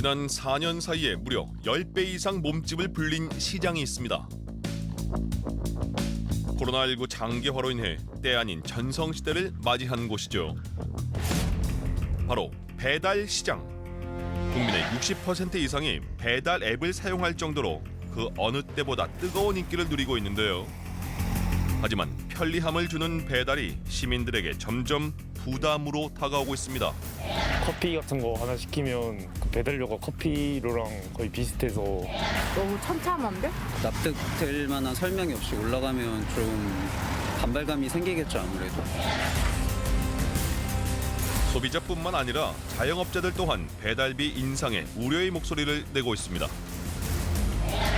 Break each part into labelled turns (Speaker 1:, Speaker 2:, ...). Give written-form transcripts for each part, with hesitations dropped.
Speaker 1: 지난 4년 사이에 무려 10배 이상 몸집을 불린 시장이 있습니다. 코로나19 장기화로 인해 때 아닌 전성시대를 맞이한 곳이죠. 바로 배달 시장. 국민의 60% 이상이 배달 앱을 사용할 정도로 그 어느 때보다 뜨거운 인기를 누리고 있는데요. 하지만 편리함을 주는 배달이 시민들에게 점점 부담으로 다가오고 있습니다.
Speaker 2: 커피 같은 거 하나 시키면 그 배달료가 커피료랑 거의 비슷해서
Speaker 3: 너무 참참한데?
Speaker 4: 납득될 만한 설명이 없이 올라가면 좀 반발감이 생기겠죠, 아무래도.
Speaker 1: 소비자뿐만 아니라 자영업자들 또한 배달비 인상에 우려의 목소리를 내고 있습니다.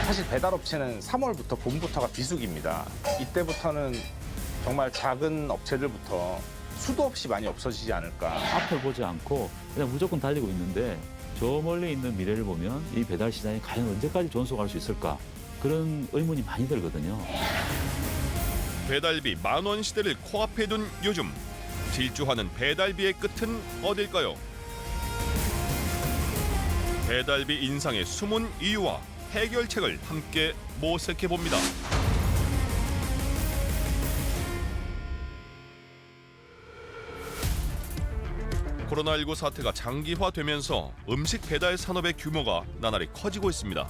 Speaker 5: 사실 배달업체는 3월부터 봄부터가 비수기입니다. 이때부터는 정말 작은 업체들부터 수도 없이 많이 없어지지 않을까.
Speaker 6: 앞을 보지 않고 그냥 무조건 달리고 있는데 저 멀리 있는 미래를 보면 이 배달 시장이 과연 언제까지 존속할 수 있을까? 그런 의문이 많이 들거든요.
Speaker 1: 배달비 10,000원 시대를 코앞에 둔 요즘 질주하는 배달비의 끝은 어딜까요? 배달비 인상의 숨은 이유와 해결책을 함께 모색해 봅니다. 코로나19 사태가 장기화되면서 음식 배달 산업의 규모가 나날이 커지고 있습니다.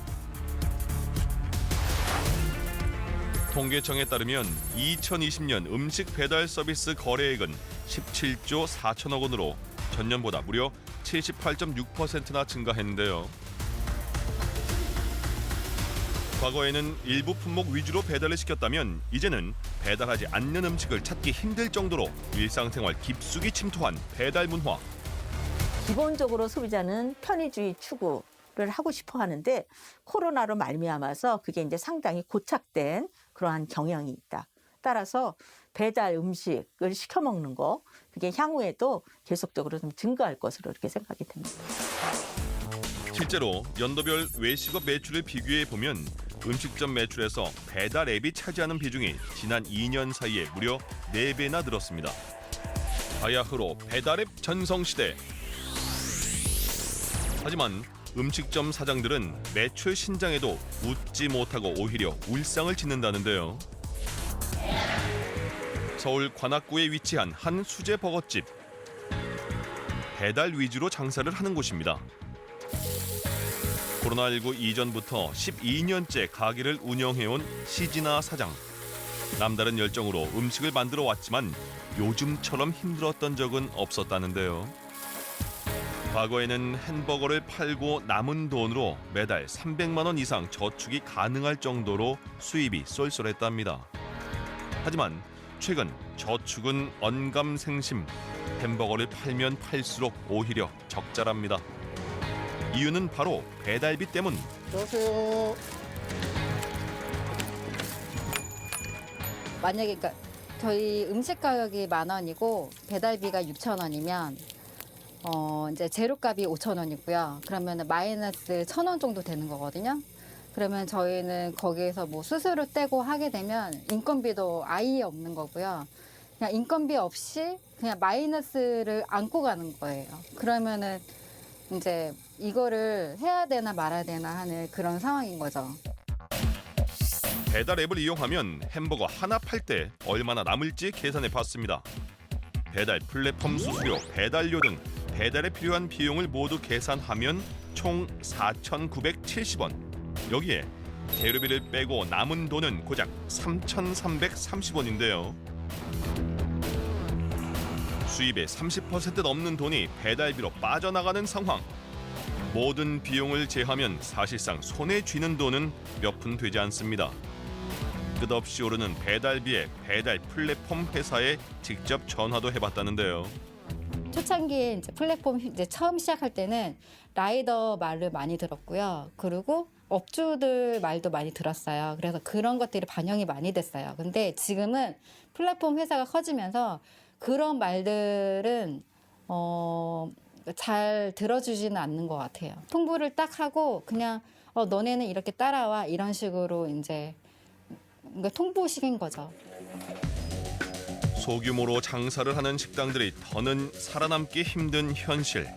Speaker 1: 통계청에 따르면 2020년 음식 배달 서비스 거래액은 17조 4천억 원으로 전년보다 무려 78.6%나 증가했는데요. 과거에는 일부 품목 위주로 배달을 시켰다면 이제는 배달하지 않는 음식을 찾기 힘들 정도로 일상생활 깊숙이 침투한 배달 문화.
Speaker 3: 기본적으로 소비자는 편의주의 추구를 하고 싶어 하는데 코로나로 말미암아서 그게 이제 상당히 고착된 그러한 경향이 있다. 따라서 배달 음식을 시켜 먹는 거 그게 향후에도 계속적으로 좀 증가할 것으로 이렇게 생각이 됩니다.
Speaker 1: 실제로 연도별 외식업 매출을 비교해 보면 음식점 매출에서 배달 앱이 차지하는 비중이 지난 2년 사이에 무려 4배나 늘었습니다. 바야흐로 배달 앱 전성시대. 하지만 음식점 사장들은 매출 신장에도 웃지 못하고 오히려 울상을 짓는다는데요. 서울 관악구에 위치한 한 수제 버거집. 배달 위주로 장사를 하는 곳입니다. 코로나19 이전부터 12년째 가게를 운영해온 시진아 사장. 남다른 열정으로 음식을 만들어 왔지만 요즘처럼 힘들었던 적은 없었다는데요. 과거에는 햄버거를 팔고 남은 돈으로 매달 300만 원 이상 저축이 가능할 정도로 수입이 쏠쏠했답니다. 하지만 최근 저축은 언감생심. 햄버거를 팔면 팔수록 오히려 적자랍니다. 이유는 바로 배달비 때문.
Speaker 5: 안녕하세요.
Speaker 7: 만약에 그러니까 저희 음식 가격이 10,000원이고 배달비가 6,000원이면 이제 재료값이 5,000원이고요. 그러면 마이너스 1,000원 정도 되는 거거든요. 그러면 저희는 거기에서 뭐 수수료 떼고 하게 되면 인건비도 아예 없는 거고요. 그냥 인건비 없이 그냥 마이너스를 안고 가는 거예요. 그러면은 이제 이거를 해야 되나 말아야 되나 하는 그런 상황인 거죠.
Speaker 1: 배달 앱을 이용하면 햄버거 하나 팔 때 얼마나 남을지 계산해 봤습니다. 배달 플랫폼 수수료, 배달료 등 배달에 필요한 비용을 모두 계산하면 총 4,970원. 여기에 재료비를 빼고 남은 돈은 고작 3,330원인데요. 수입의 30% 넘는 돈이 배달비로 빠져나가는 상황. 모든 비용을 제하면 사실상 손에 쥐는 돈은 몇 푼 되지 않습니다. 끝없이 오르는 배달비에 배달 플랫폼 회사에 직접 전화도 해봤다는데요.
Speaker 7: 초창기에 이제 플랫폼 이제 처음 시작할 때는 라이더 말을 많이 들었고요. 그리고 업주들 말도 많이 들었어요. 그래서 그런 것들이 반영이 많이 됐어요. 근데 지금은 플랫폼 회사가 커지면서 그런 말들은 잘 들어주지는 않는 것 같아요. 통보를 딱 하고 그냥 너네는 이렇게 따라와 이런 식으로 이제 통보식인 거죠.
Speaker 1: 소규모로 장사를 하는 식당들이 더는 살아남기 힘든 현실.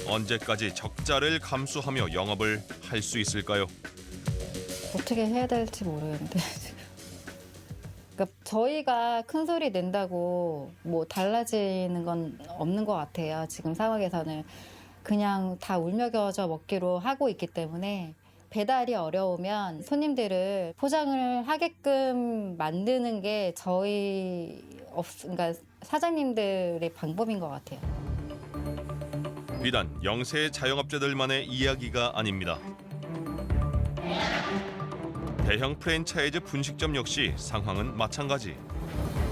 Speaker 1: 언제까지 적자를 감수하며 영업을 할 수 있을까요?
Speaker 7: 어떻게 해야 될지 모르겠는데 지금. 그러니까 저희가 큰 소리 낸다고 뭐 달라지는 건 없는 것 같아요. 지금 상황에서는 그냥 다 울며겨져 먹기로 하고 있기 때문에 배달이 어려우면 손님들을 포장을 하게끔 만드는 게 그러니까 사장님들의 방법인 것 같아요.
Speaker 1: 비단 영세 자영업자들만의 이야기가 아닙니다. 대형 프랜차이즈 분식점 역시 상황은 마찬가지.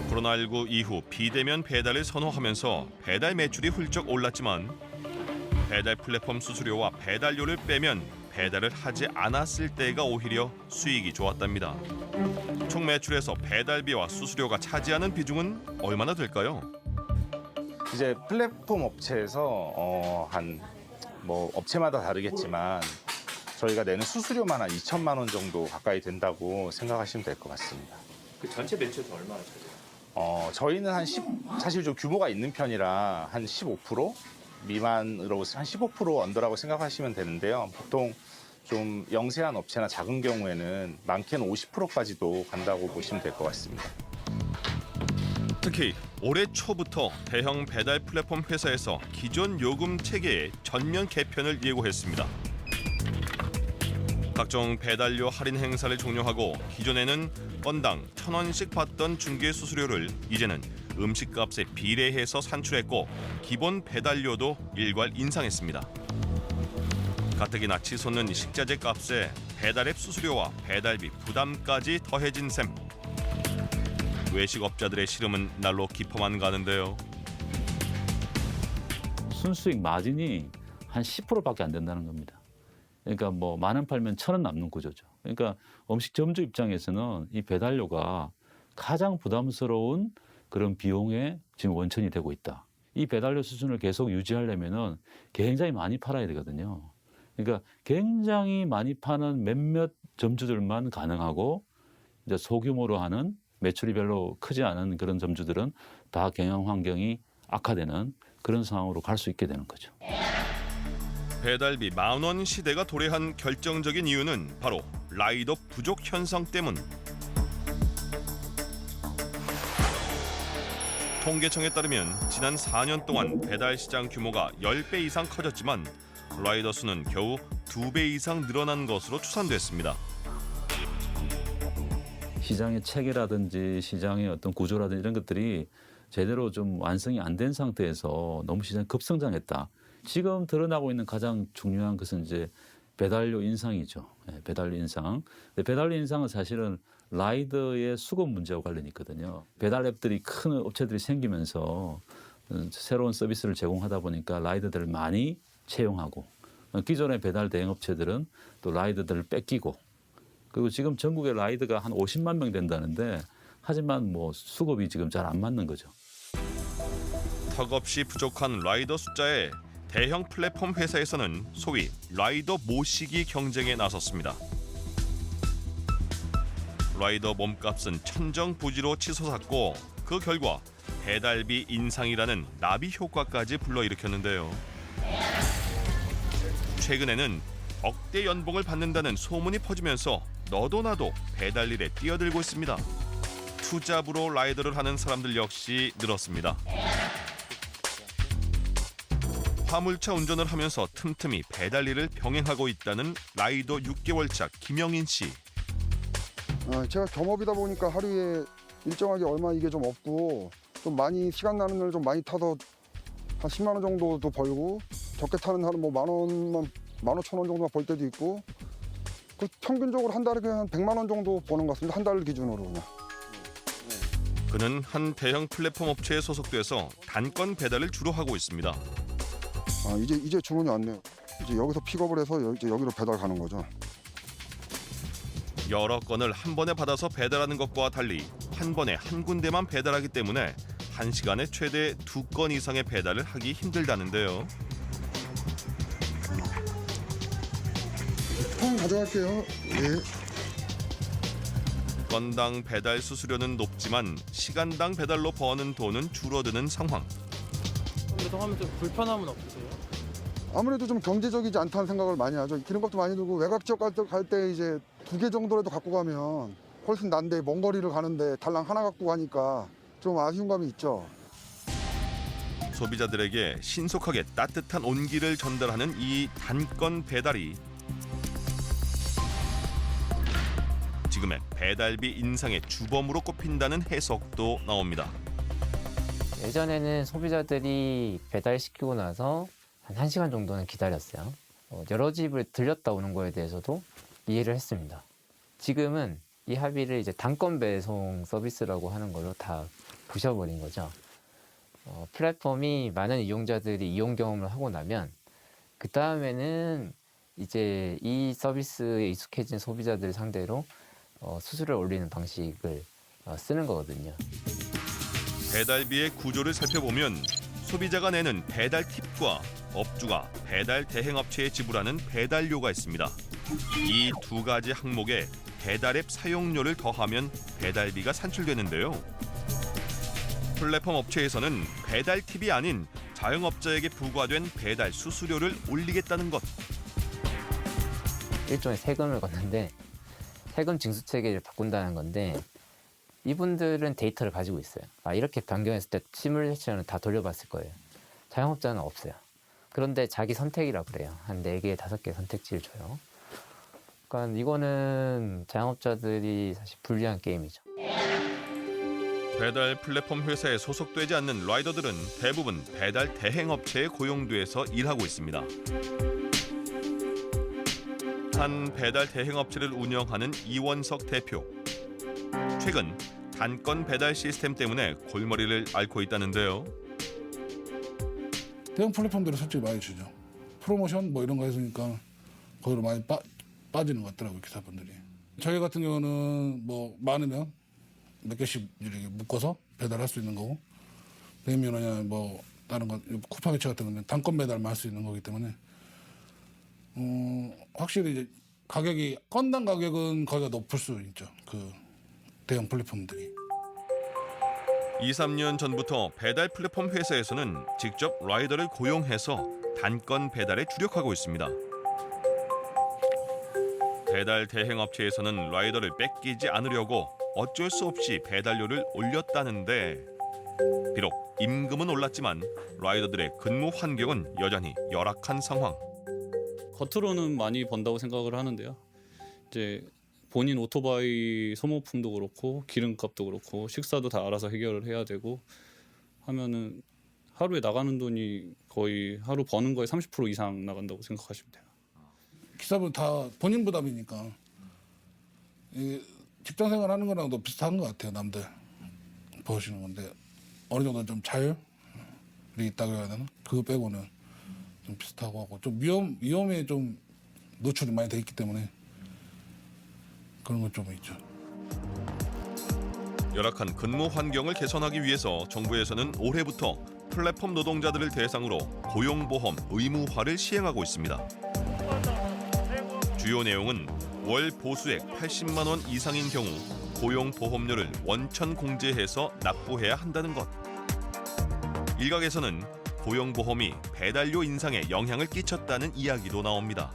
Speaker 1: 코로나19 이후 비대면 배달을 선호하면서 배달 매출이 훌쩍 올랐지만 배달 플랫폼 수수료와 배달료를 빼면 배달을 하지 않았을 때가 오히려 수익이 좋았답니다. 총 매출에서 배달비와 수수료가 차지하는 비중은 얼마나 될까요?
Speaker 5: 이제 플랫폼 업체에서 한 뭐 업체마다 다르겠지만 저희가 내는 수수료만 한 2천만 원 정도 가까이 된다고 생각하시면 될 것 같습니다.
Speaker 2: 그 전체 매출에서 얼마나 차지해요?
Speaker 5: 저희는 사실 좀 규모가 있는 편이라 한 15% 미만으로 한 15% 언더라고 생각하시면 되는데요. 보통 좀 영세한 업체나 작은 경우에는 많게는 50%까지도 간다고 보시면 될 것 같습니다.
Speaker 1: 특히 올해 초부터 대형 배달 플랫폼 회사에서 기존 요금 체계의 전면 개편을 예고했습니다. 각종 배달료 할인 행사를 종료하고 기존에는 건당 1,000원씩 받던 중개 수수료를 이제는 음식값에 비례해서 산출했고 기본 배달료도 일괄 인상했습니다. 가뜩이나 치솟는 식자재 값에 배달앱 수수료와 배달비 부담까지 더해진 셈. 외식업자들의 시름은 날로 깊어만 가는데요.
Speaker 6: 순수익 마진이 한 10%밖에 안 된다는 겁니다. 그러니까 뭐 10,000원 팔면 1,000원 남는 구조죠. 그러니까 음식점주 입장에서는 이 배달료가 가장 부담스러운 그런 비용의 지금 원천이 되고 있다. 이 배달료 수준을 계속 유지하려면은 굉장히 많이 팔아야 되거든요. 그러니까 굉장히 많이 파는 몇몇 점주들만 가능하고 이제 소규모로 하는 매출이 별로 크지 않은 그런 점주들은 다 경영 환경이 악화되는 그런 상황으로 갈 수 있게 되는 거죠.
Speaker 1: 배달비 10,000원 시대가 도래한 결정적인 이유는 바로 라이더 부족 현상 때문. 통계청에 따르면 지난 4년 동안 배달 시장 규모가 10배 이상 커졌지만 라이더 수는 겨우 2배 이상 늘어난 것으로 추산됐습니다.
Speaker 6: 시장의 체계라든지 시장의 어떤 구조라든지 이런 것들이 제대로 좀 완성이 안 된 상태에서 너무 시장이 급성장했다. 지금 드러나고 있는 가장 중요한 것은 이제 배달료 인상이죠. 배달료 인상. 배달료 인상은 사실은 라이더의 수급 문제와 관련이 있거든요. 배달 앱들이 큰 업체들이 생기면서 새로운 서비스를 제공하다 보니까 라이더들을 많이 채용하고 기존의 배달 대행업체들은 또 라이더들을 뺏기고 그리고 지금 전국의 라이더가 한 50만 명 된다는데 하지만 뭐 수급이 지금 잘 안 맞는 거죠.
Speaker 1: 턱없이 부족한 라이더 숫자에 대형 플랫폼 회사에서는 소위 라이더 모시기 경쟁에 나섰습니다. 라이더 몸값은 천정부지로 치솟았고 그 결과 배달비 인상이라는 나비 효과까지 불러일으켰는데요. 최근에는 억대 연봉을 받는다는 소문이 퍼지면서 너도 나도 배달 일에 뛰어들고 있습니다. 투잡으로 라이더를 하는 사람들 역시 늘었습니다. 화물차 운전을 하면서 틈틈이 배달 일을 병행하고 있다는 라이더 6개월차 김영인 씨.
Speaker 8: 제가 겸업이다 보니까 하루에 일정하게 얼마 이게 좀 없고 좀 많이 시간 나는 날 좀 많이 타서 한 10만 원 정도도 벌고 적게 타는 날은 뭐 10,000원, 15,000원 정도만 벌 때도 있고 그 평균적으로 한 달에 그냥 한 100만 원 정도 버는 것 같습니다. 한 달 기준으로 그냥.
Speaker 1: 그는 한 대형 플랫폼 업체에 소속돼서 단건 배달을 주로 하고 있습니다.
Speaker 8: 이제 주문이 왔네요. 이제 여기서 픽업을 해서 이제 여기로 배달 가는 거죠.
Speaker 1: 여러 건을 한 번에 받아서 배달하는 것과 달리 한 번에 한 군데만 배달하기 때문에 한 시간에 최대 2건 이상의 배달을 하기 힘들다는데요.
Speaker 8: 통 가져갈게요. 예.
Speaker 1: 건당 배달 수수료는 높지만 시간당 배달로 버는 돈은 줄어드는 상황.
Speaker 9: 이동하면 좀 불편함은 없으세요?
Speaker 8: 아무래도 좀 경제적이지 않다는 생각을 많이 하죠. 기름값도 많이 들고 외곽 지역 갈 때 이제 2개 정도라도 갖고 가면 훨씬 난데 먼 거리를 가는데 달랑 하나 갖고 가니까 좀 아쉬운 감이 있죠.
Speaker 1: 소비자들에게 신속하게 따뜻한 온기를 전달하는 이 단건 배달이 지금의 배달비 인상의 주범으로 꼽힌다는 해석도 나옵니다.
Speaker 9: 예전에는 소비자들이 배달시키고 나서 한 1시간 정도는 기다렸어요. 여러 집을 들렸다 오는 거에 대해서도 이해를 했습니다. 지금은 이 합의를 이제 단건 배송 서비스라고 하는 걸로 다 부셔버린 거죠. 플랫폼이 많은 이용자들이 이용 경험을 하고 나면 그 다음에는 이제 이 서비스에 익숙해진 소비자들 상대로 수수료를 올리는 방식을 쓰는 거거든요.
Speaker 1: 배달비의 구조를 살펴보면 소비자가 내는 배달 팁과 업주가 배달 대행업체에 지불하는 배달료가 있습니다. 이 두 가지 항목에 배달 앱 사용료를 더하면 배달비가 산출되는데요. 플랫폼 업체에서는 배달 팁이 아닌 자영업자에게 부과된 배달 수수료를 올리겠다는 것.
Speaker 9: 일종의 세금을 걷는데 세금 징수 체계를 바꾼다는 건데 이분들은 데이터를 가지고 있어요. 이렇게 변경했을 때 시뮬레이션을 다 돌려봤을 거예요. 자영업자는 없어요. 그런데 자기 선택이라 그래요. 한 4개, 5개 선택지를 줘요. 그러니까 이거는 자영업자들이 사실 불리한 게임이죠.
Speaker 1: 배달 플랫폼 회사에 소속되지 않는 라이더들은 대부분 배달 대행업체에 고용돼서 일하고 있습니다. 한 배달 대행업체를 운영하는 이원석 대표. 최근 단건 배달 시스템 때문에 골머리를 앓고 있다는데요.
Speaker 10: 대형 플랫폼들은 솔직히 많이 주죠. 프로모션 뭐 이런 거 했으니까 거기로 많이 빠지는 것 같더라고요, 기사분들이. 저희 같은 경우는 뭐 많으면 몇 개씩 이렇게 묶어서 배달할 수 있는 거고, 100명 원이나 뭐 다른 거 쿠팡 매체 같은 거는 단건 배달만 할 수 있는 거기 때문에 확실히 이제 가격이 건당 가격은 거기가 높을 수 있죠. 그 대형 플랫폼들이.
Speaker 1: 2, 3년 전부터 배달 플랫폼 회사에서는 직접 라이더를 고용해서 단건 배달에 주력하고 있습니다. 배달 대행업체에서는 라이더를 뺏기지 않으려고 어쩔 수 없이 배달료를 올렸다는데 비록 임금은 올랐지만 라이더들의 근무 환경은 여전히 열악한 상황.
Speaker 11: 겉으로는 많이 번다고 생각을 하는데요. 이제 본인 오토바이 소모품도 그렇고 기름값도 그렇고 식사도 다 알아서 해결을 해야 되고 하면은 하루에 나가는 돈이 거의 하루 버는 거에 30% 이상 나간다고 생각하시면 돼요.
Speaker 10: 기사분 다 본인 부담이니까 직장 생활하는 거랑도 비슷한 것 같아요. 남들 버시는 건데 어느 정도 좀 자율이 있다고 해야 되나? 그거 빼고는 좀 비슷하고 하고 좀 위험에 좀 노출이 많이 돼 있기 때문에 그런 건 좀 있죠.
Speaker 1: 열악한 근무 환경을 개선하기 위해서 정부에서는 올해부터 플랫폼 노동자들을 대상으로 고용보험 의무화를 시행하고 있습니다. 주요 내용은 월 보수액 80만 원 이상인 경우 고용보험료를 원천 공제해서 납부해야 한다는 것. 일각에서는 고용보험이 배달료 인상에 영향을 끼쳤다는 이야기도 나옵니다.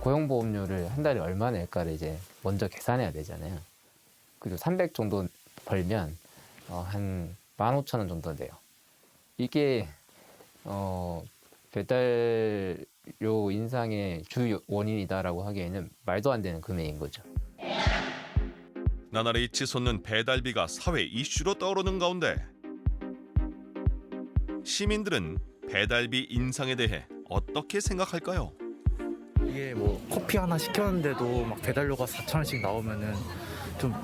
Speaker 9: 고용보험료를 한 달에 얼마 낼까를 이제 먼저 계산해야 되잖아요. 그리고 300 정도 벌면 한 15,000원 정도 돼요. 이게 배달료 인상의 주 원인이다라고 하기에는 말도 안 되는 금액인 거죠.
Speaker 1: 나날이 치솟는 배달비가 사회 이슈로 떠오르는 가운데 시민들은 배달비 인상에 대해 어떻게 생각할까요?
Speaker 2: 이게 뭐 커피 하나 시켰는데도 막 배달료가 4,000원씩 나오면은 좀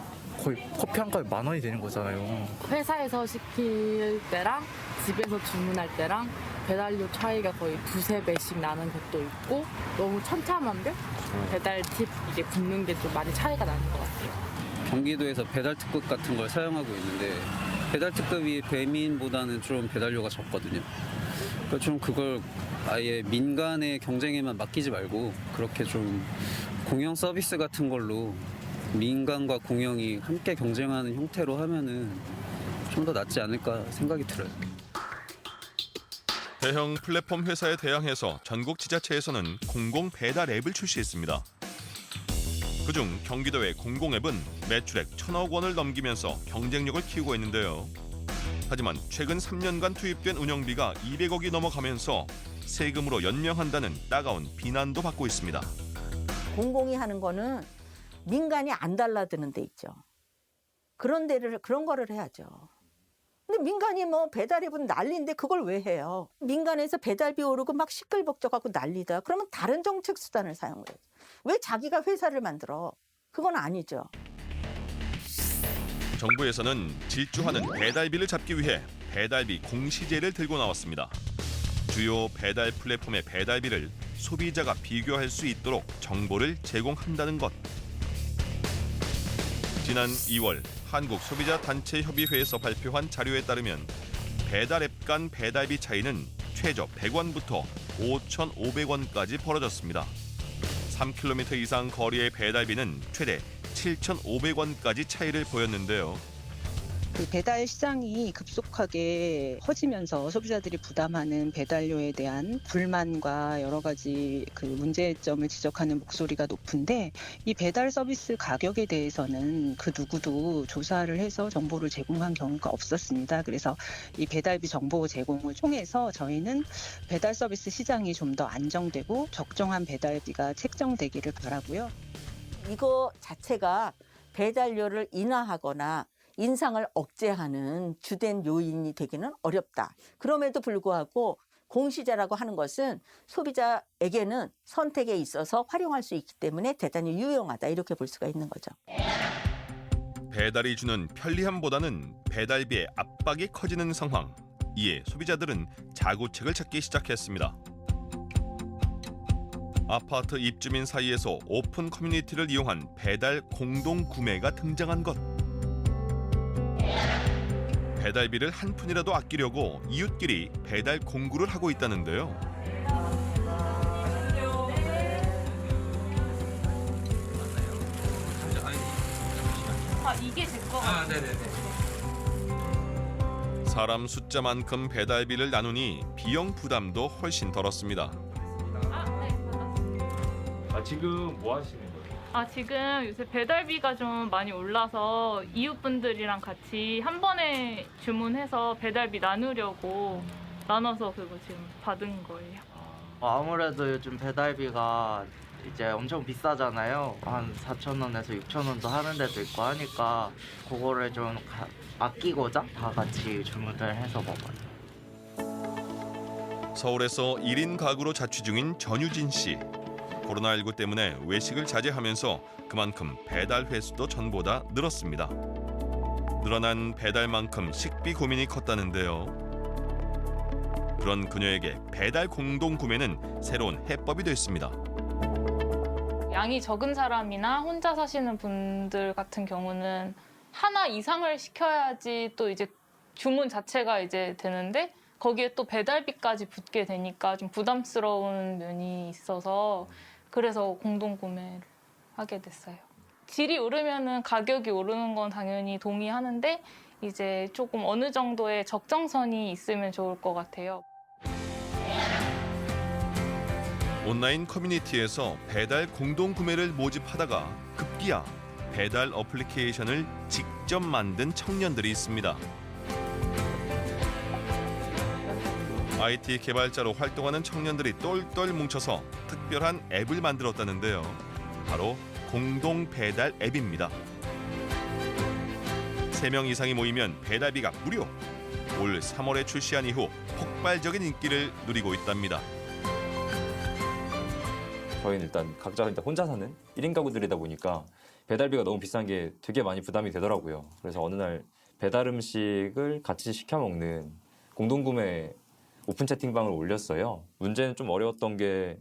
Speaker 2: 거의 커피 한 컵에 10,000원이 되는 거잖아요.
Speaker 12: 회사에서 시킬 때랑 집에서 주문할 때랑 배달료 차이가 거의 2~3배씩 나는 것도 있고 너무 천차만별 배달 팁 이게 붙는 게 좀 많이 차이가 나는 것 같아요.
Speaker 4: 경기도에서 배달 특급 같은 걸 사용하고 있는데 배달 특급이 배민보다는 좀 배달료가 적거든요. 그러니까 좀 그걸 아예 민간의 경쟁에만 맡기지 말고 그렇게 좀 공영 서비스 같은 걸로 민간과 공영이 함께 경쟁하는 형태로 하면은 좀 더 낫지 않을까 생각이 들어요.
Speaker 1: 대형 플랫폼 회사에 대항해서 전국 지자체에서는 공공 배달 앱을 출시했습니다. 그중 경기도의 공공앱은 매출액 1,000억 원을 넘기면서 경쟁력을 키우고 있는데요. 하지만 최근 3년간 투입된 운영비가 200억이 넘어가면서 세금으로 연명한다는 따가운 비난도 받고 있습니다.
Speaker 3: 공공이 하는 거는 민간이 안 달라드는 데 있죠. 그런 거를 해야죠. 근데 민간이 뭐 배달앱은 난리인데 그걸 왜 해요? 민간에서 배달비 오르고 막 시끌벅적하고 난리다. 그러면 다른 정책 수단을 사용을 해요. 왜 자기가 회사를 만들어? 그건 아니죠.
Speaker 1: 정부에서는 질주하는 배달비를 잡기 위해 배달비 공시제를 들고 나왔습니다. 주요 배달 플랫폼의 배달비를 소비자가 비교할 수 있도록 정보를 제공한다는 것. 지난 2월 한국소비자단체협의회에서 발표한 자료에 따르면 배달앱 간 배달비 차이는 최저 100원부터 5,500원까지 벌어졌습니다. 3km 이상 거리의 배달비는 최대 7,500원까지 차이를 보였는데요.
Speaker 13: 그 배달 시장이 급속하게 커지면서 소비자들이 부담하는 배달료에 대한 불만과 여러 가지 그 문제점을 지적하는 목소리가 높은데, 이 배달 서비스 가격에 대해서는 그 누구도 조사를 해서 정보를 제공한 경우가 없었습니다. 그래서 이 배달비 정보 제공을 통해서 저희는 배달 서비스 시장이 좀 더 안정되고 적정한 배달비가 책정되기를 바라고요.
Speaker 3: 이거 자체가 배달료를 인하하거나 인상을 억제하는 주된 요인이 되기는 어렵다. 그럼에도 불구하고 공시제라고 하는 것은 소비자에게는 선택에 있어서 활용할 수 있기 때문에 대단히 유용하다, 이렇게 볼 수가 있는 거죠.
Speaker 1: 배달이 주는 편리함보다는 배달비의 압박이 커지는 상황. 이에 소비자들은 자구책을 찾기 시작했습니다. 아파트 입주민 사이에서 오픈 커뮤니티를 이용한 배달 공동 구매가 등장한 것. 배달비를 한 푼이라도 아끼려고 이웃끼리 배달 공구를 하고 있다는데요.
Speaker 12: 이게 제 거. 네네네.
Speaker 1: 사람 숫자만큼 배달비를 나누니 비용 부담도 훨씬 덜었습니다.
Speaker 14: 지금 뭐 하시는 거예요?
Speaker 12: 지금 요새 배달비가 좀 많이 올라서 이웃분들이랑 같이 한 번에 주문해서 배달비 나누려고 나눠서 그거 지금 받은 거예요.
Speaker 15: 아무래도 요즘 배달비가 이제 엄청 비싸잖아요. 한 4,000원에서 6,000원도 하는 데도 있고 하니까 그거를 좀 아끼고자 다 같이 주문을 해서 먹어요.
Speaker 1: 서울에서 1인 가구로 자취 중인 전유진 씨. 코로나19 때문에 외식을 자제하면서 그만큼 배달 횟수도 전보다 늘었습니다. 늘어난 배달만큼 식비 고민이 컸다는데요. 그런 그녀에게 배달 공동 구매는 새로운 해법이 됐습니다.
Speaker 12: 양이 적은 사람이나 혼자 사시는 분들 같은 경우는 하나 이상을 시켜야지 또 이제 주문 자체가 이제 되는데, 거기에 또 배달비까지 붙게 되니까 좀 부담스러운 면이 있어서 그래서 공동 구매를 하게 됐어요. 질이 오르면은 가격이 오르는 건 당연히 동의하는데, 이제 조금 어느 정도의 적정선이 있으면 좋을 것 같아요.
Speaker 1: 온라인 커뮤니티에서 배달 공동 구매를 모집하다가 급기야 배달 어플리케이션을 직접 만든 청년들이 있습니다. IT 개발자로 활동하는 청년들이 똘똘 뭉쳐서 특별한 앱을 만들었다는데요. 바로 공동 배달 앱입니다. 3명 이상이 모이면 배달비가 무료. 올 3월에 출시한 이후 폭발적인 인기를 누리고 있답니다.
Speaker 16: 저희는 일단 각자 혼자 사는 1인 가구들이다 보니까 배달비가 너무 비싼 게 되게 많이 부담이 되더라고요. 그래서 어느 날 배달 음식을 같이 시켜 먹는 공동구매 오픈 채팅방을 올렸어요. 문제는 좀 어려웠던 게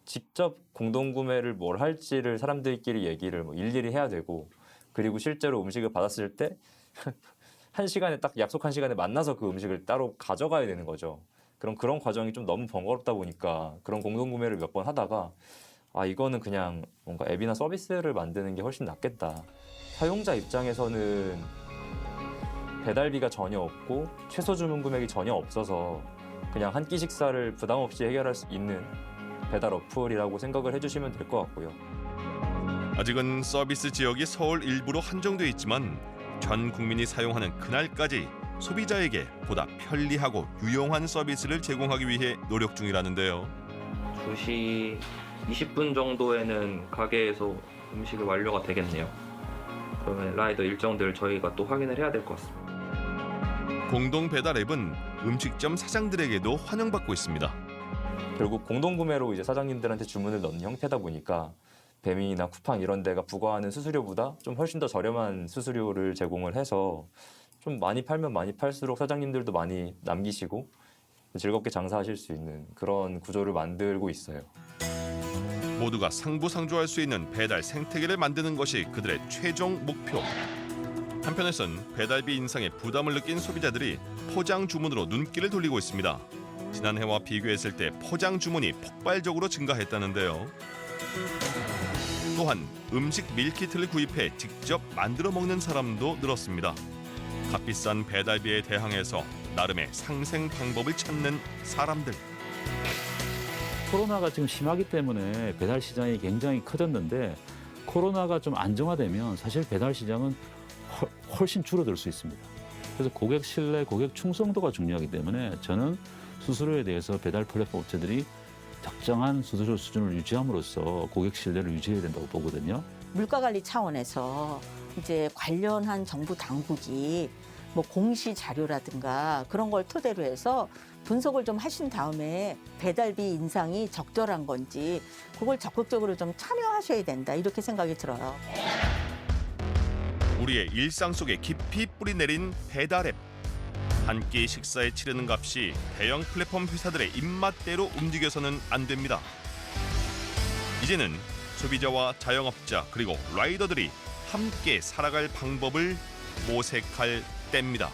Speaker 16: 직접 공동구매를 뭘 할지를 사람들끼리 얘기를 일일이 해야 되고, 그리고 실제로 음식을 받았을 때 한 시간에 딱 약속한 시간에 만나서 그 음식을 따로 가져가야 되는 거죠. 그런 과정이 좀 너무 번거롭다 보니까 그런 공동구매를 몇 번 하다가 이거는 그냥 뭔가 앱이나 서비스를 만드는 게 훨씬 낫겠다. 사용자 입장에서는 배달비가 전혀 없고 최소 주문 금액이 전혀 없어서 그냥 한 끼 식사를 부담 없이 해결할 수 있는 배달 어플이라고 생각을 해주시면 될 것 같고요.
Speaker 1: 아직은 서비스 지역이 서울 일부로 한정돼 있지만 전 국민이 사용하는 그날까지 소비자에게 보다 편리하고 유용한 서비스를 제공하기 위해 노력 중이라는데요.
Speaker 14: 2시 20분 정도에는 가게에서 음식이 완료가 되겠네요. 그러면 라이더 일정들을 저희가 또 확인을 해야 될 것 같습니다.
Speaker 1: 공동 배달 앱은 음식점 사장들에게도 환영받고 있습니다.
Speaker 16: 결국 공동구매로 이제 사장님들한테 주문을 넣는 형태다 보니까 배민이나 쿠팡 이런 데가 부과하는 수수료보다 좀 훨씬 더 저렴한 수수료를 제공을 해서 좀 많이 팔면 많이 팔수록 사장님들도 많이 남기시고 즐겁게 장사하실 수 있는 그런 구조를 만들고 있어요.
Speaker 1: 모두가 상부상조할 수 있는 배달 생태계를 만드는 것이 그들의 최종 목표. 한편에선 배달비 인상에 부담을 느낀 소비자들이 포장 주문으로 눈길을 돌리고 있습니다. 지난해와 비교했을 때 포장 주문이 폭발적으로 증가했다는데요. 또한 음식 밀키트를 구입해 직접 만들어 먹는 사람도 늘었습니다. 값비싼 배달비에 대항해서 나름의 상생 방법을 찾는 사람들.
Speaker 6: 코로나가 지금 심하기 때문에 배달 시장이 굉장히 커졌는데 코로나가 좀 안정화되면 사실 배달 시장은 훨씬 줄어들 수 있습니다. 그래서 고객 신뢰, 고객 충성도가 중요하기 때문에 저는 수수료에 대해서 배달 플랫폼 업체들이 적정한 수수료 수준을 유지함으로써 고객 신뢰를 유지해야 된다고 보거든요.
Speaker 3: 물가 관리 차원에서 이제 관련한 정부 당국이 뭐 공시 자료라든가 그런 걸 토대로 해서 분석을 좀 하신 다음에 배달비 인상이 적절한 건지 그걸 적극적으로 좀 참여하셔야 된다 이렇게 생각이 들어요.
Speaker 1: 우리의 일상 속에 깊이 뿌리내린 배달 앱. 한 끼 식사에 치르는 값이 대형 플랫폼 회사들의 입맛대로 움직여서는 안 됩니다. 이제는 소비자와 자영업자 그리고 라이더들이 함께 살아갈 방법을 모색할 때입니다.